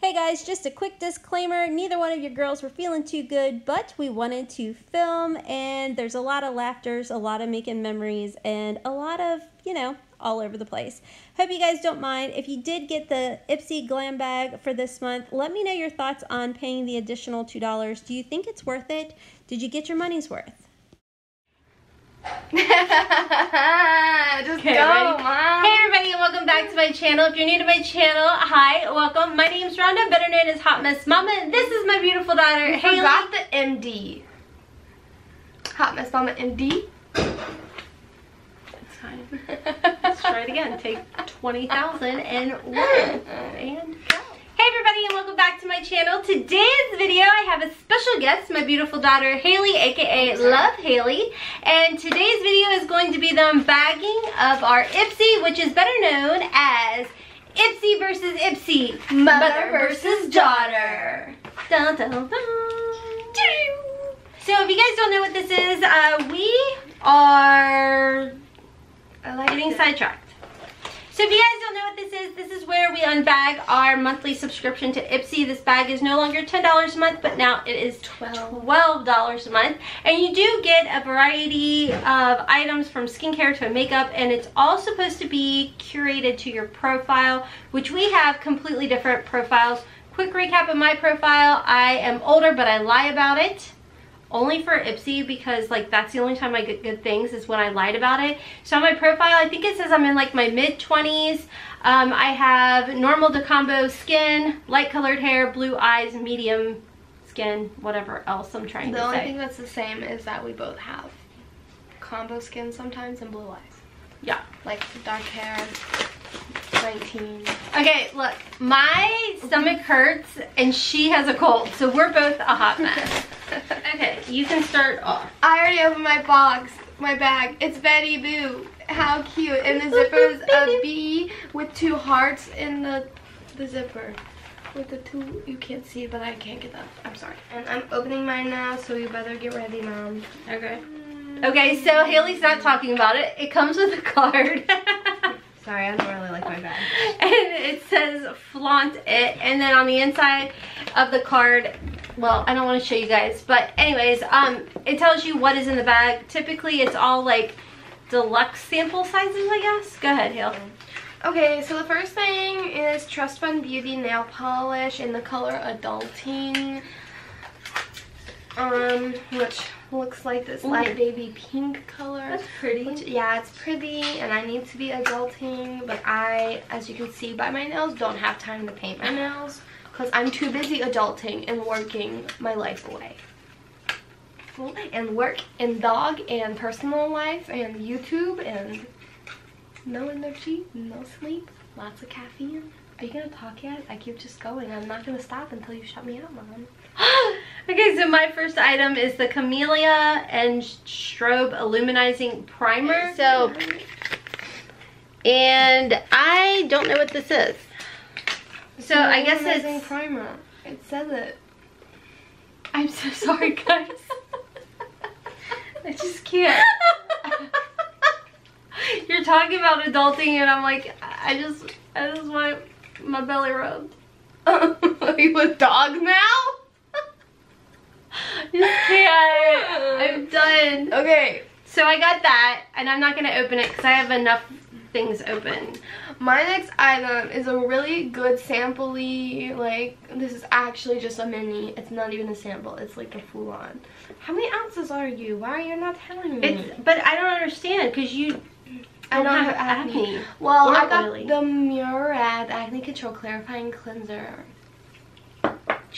Hey guys, just a quick disclaimer, neither one of your girls were feeling too good, but we wanted to film, and there's a lot of laughters, a lot of making memories, and a lot of, all over the place. Hope you guys don't mind. If you did get the Ipsy glam bag for this month, let me know your thoughts on paying the additional $2. Do you think it's worth it? Did you get your money's worth? Just Okay, go, ready? Mom. Hey everybody, and welcome back to my channel. If you're new to my channel, hi, welcome. My name's Rhonda, better known as Hotmess Mama, and this is my beautiful daughter, You Haley. forgot the MD. Hotmess Mama MD. It's fine. Let's try it again. Take 20,000 and 1 and go. Hey everybody, and welcome back to my channel. Today's video, I have a special guest, my beautiful daughter, Haley, aka Love Haley. And today's video is going to be the unbagging of our Ipsy, which is better known as Ipsy versus Ipsy, mother versus daughter. Dun, dun, dun. So if you guys don't know what this is, we are getting sidetracked. So if you guys don't know what this is where we unbag our monthly subscription to Ipsy. This bag is no longer $10 a month, but now it is $12 a month. And you do get a variety of items from skincare to makeup, and it's all supposed to be curated to your profile, which we have completely different profiles. Quick recap of my profile. I am older, but I lie about it. Only for Ipsy, because that's the only time I get good things is when I lied about it. So on my profile, I think it says I'm in my mid-20s. I have normal to combo skin, light colored hair, blue eyes, medium skin, whatever else I'm trying to say. The only thing that's the same is that we both have combo skin sometimes and blue eyes. Yeah. Like dark hair, 19. Okay, look, my stomach hurts and she has a cold, so we're both a hot mess. Okay, you can start off. I already opened my bag. It's Betty Boo. How cute. And the zipper is a bee with 2 hearts in the zipper. With the 2, you can't see, but I can't get that. I'm sorry. And I'm opening mine now, so you better get ready, Mom. Okay. Okay, so Haley's not talking about it. It comes with a card. Sorry, I don't really like my bag. And it says flaunt it, and then on the inside of the card, well, I don't want to show you guys, but anyways, it tells you what is in the bag. Typically it's all deluxe sample sizes, I guess. Go ahead, Hale. Okay, so the first thing is Trust Fund Beauty nail polish in the color Adulting, which looks like this light baby pink color. That's pretty. Yeah, it's pretty, and I need to be adulting, but I, as you can see by my nails, don't have time to paint my nails because I'm too busy adulting and working my life away. And work and dog and personal life and YouTube and no energy, no sleep, lots of caffeine. Are you gonna talk yet? I keep just going. I'm not gonna stop until you shut me out, Mom. Okay, so my first item is the Camellia and Strobe Illuminating Primer. And I don't know what this is. So I guess it's primer. It says it. I'm so sorry, guys. I just can't. You're talking about adulting, and I'm like, I just want my belly rubbed. Are you a dog now? Just can't. I'm done. Okay. So I got that, and I'm not going to open it because I have enough things open. My next item is a really good sample-y, this is actually just a mini. It's not even a sample. It's like a full-on. How many ounces are you? Why are you not telling me? But I don't understand because you don't have acne. Well, or I got oily. the Murad Acne Control Clarifying Cleanser.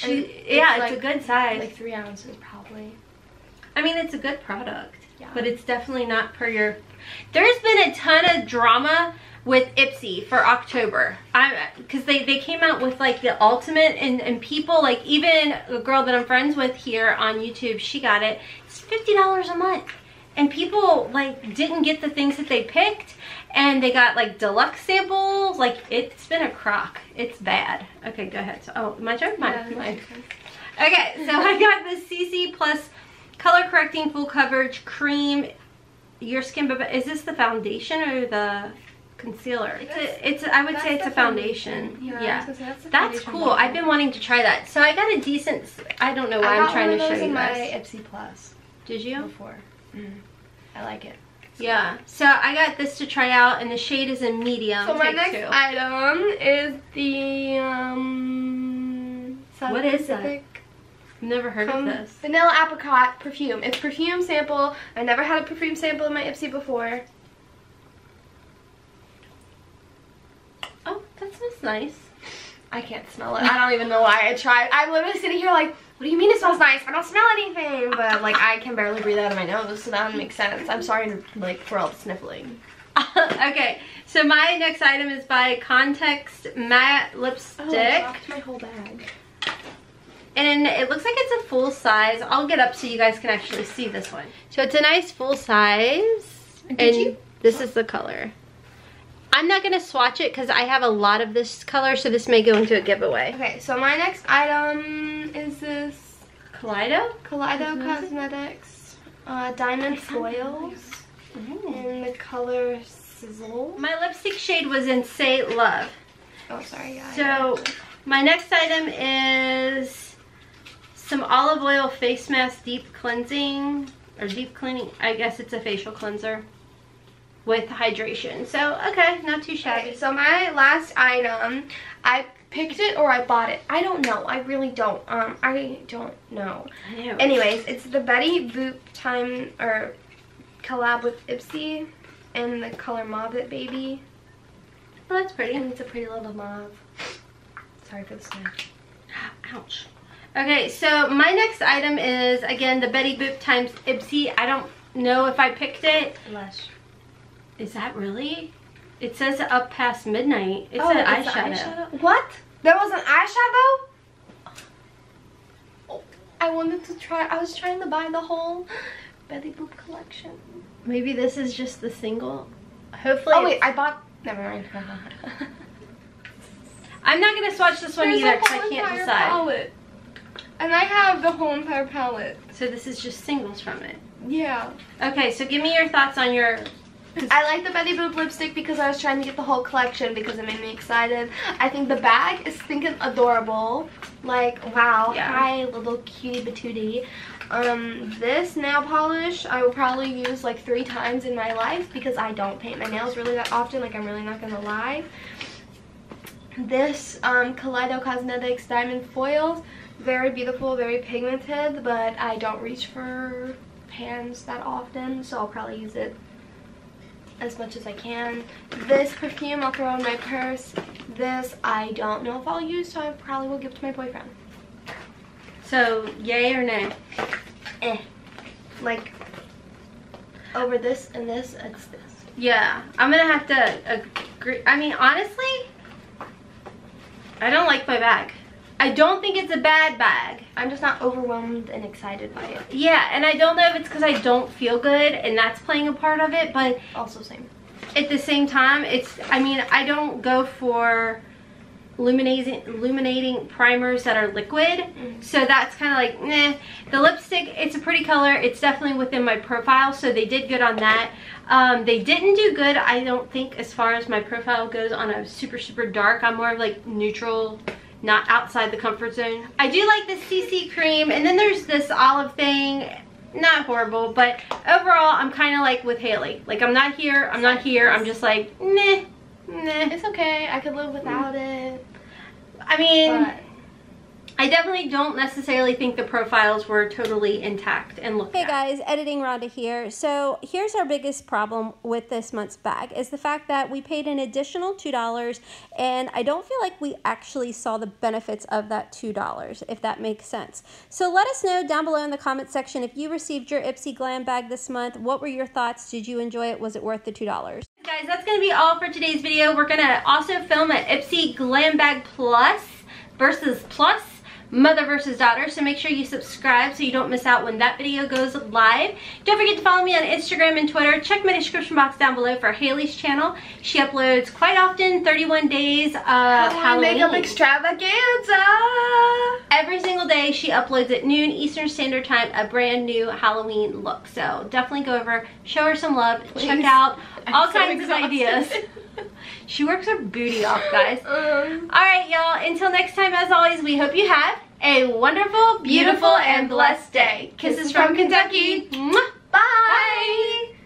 It's a good size. Like 3 ounces probably. I mean, it's a good product. Yeah. But it's definitely not per your... There's been a ton of drama with Ipsy for October. Because they came out with the ultimate, and people, even a girl that I'm friends with here on YouTube, she got it. It's $50 a month. And people didn't get the things that they picked, and they got deluxe samples. It's been a crock. It's bad. Okay, go ahead. So, oh, my turn? Mine. Okay, so I got the CC Plus Color Correcting Full Coverage Cream Your Skin. Is this the foundation or the concealer. I would say it's a foundation. Yeah. That's cool. Bottle. I've been wanting to try that. So I got a decent, I don't know why I'm trying to show you my guys. Ipsy Plus. Did you? Before. I like it. Yeah. So I got this to try out, and the shade is in medium. So my next item is the what is that? I've never heard of this. Vanilla Apricot Perfume. It's perfume sample. I never had a perfume sample in my Ipsy before. Oh, that smells nice. I can't smell it. I don't even know why I tried. I'm literally sitting here like, what do you mean it smells nice? I don't smell anything. But like, I can barely breathe out of my nose, so that doesn't make sense. I'm sorry like for all the sniffling. Okay, so my next item is by Context Matte Lipstick. Oh, I dropped my whole bag. And it looks like it's a full size. I'll get up so you guys can actually see this one. So it's a nice full size. This is the color. I'm not going to swatch it because I have a lot of this color, so this may go into a giveaway. Okay, so my next item is this Kaleido Cosmetics Diamond Foils in the color Sizzle. My lipstick shade was in Say Love. Oh, sorry, guys. So my next item is some olive oil face mask deep cleansing, or deep cleaning. I guess it's a facial cleanser with hydration. So, okay, not too shabby. Okay, so my last item, I picked it or I bought it. I don't know. I really don't. I don't know. Anyways, it's the Betty Boop Time or collab with Ipsy in the color Mauve It Baby. Oh, that's pretty. And it's a pretty little mauve. Sorry for the smash. Ouch. Okay, so my next item is, again, the Betty Boop times Ipsy. I don't know if I picked it. Blush. Is that really? It says up past midnight. It's an eyeshadow. What? There was an eyeshadow? Oh, I wanted to try. I was trying to buy the whole Betty Boop collection. Maybe this is just the single. Hopefully. Oh wait, I bought. Never mind. I'm not gonna swatch this one either because I can't decide. Palette. And I have the whole entire palette. So this is just singles from it. Yeah. Okay, so give me your thoughts on your. I like the Betty Boop lipstick because I was trying to get the whole collection because it made me excited. I think the bag is stinking adorable. Like, wow, hi, little cutie patootie. This nail polish I will probably use like 3 times in my life because I don't paint my nails really that often. Like, I'm really not gonna lie. This Kaleido Cosmetics Diamond Foils, very beautiful, very pigmented, but I don't reach for pans that often, so I'll probably use it as much as I can. This perfume I'll throw in my purse. This I don't know if I'll use, so I probably will give to my boyfriend. So, yay or nay? Like, over this and this, it's this. Yeah, I'm gonna have to agree. I mean, honestly, I don't like my bag. I don't think it's a bad bag. I'm just not overwhelmed and excited by it. Yeah, and I don't know if it's because I don't feel good and that's playing a part of it, but also same. At the same time, I mean, I don't go for illuminating primers that are liquid, so that's kind of like, meh. The lipstick, it's a pretty color. It's definitely within my profile, so they did good on that. They didn't do good, I don't think, as far as my profile goes on a super, super dark. I'm more of like neutral, not outside the comfort zone. I do like this CC cream, and then there's this olive thing. Not horrible, but overall, I'm kind of like with Hailey. Like, I'm not here, I'm not here. I'm just like, meh. It's okay. I could live without it. I mean, I definitely don't necessarily think the profiles were totally intact and looked at. Hey guys, Editing Rhonda here. So here's our biggest problem with this month's bag is the fact that we paid an additional $2 and I don't feel like we actually saw the benefits of that $2, if that makes sense. So let us know down below in the comment section if you received your Ipsy Glam bag this month. What were your thoughts? Did you enjoy it? Was it worth the $2? Guys, that's going to be all for today's video. We're going to also film an Ipsy Glam Bag Plus versus Plus. Mother versus Daughter. So make sure you subscribe so you don't miss out when that video goes live. Don't forget to follow me on Instagram and Twitter. Check my description box down below for Hailey's channel. She uploads quite often, 31 days of Halloween. Makeup extravaganza. Every single day she uploads at noon Eastern Standard Time a brand new Halloween look. So definitely go over, show her some love, check out all kinds of ideas. She works her booty off, guys. Alright, y'all. Until next time, as always, we hope you have a wonderful, beautiful, and blessed day. Kisses from Kentucky. Mwah!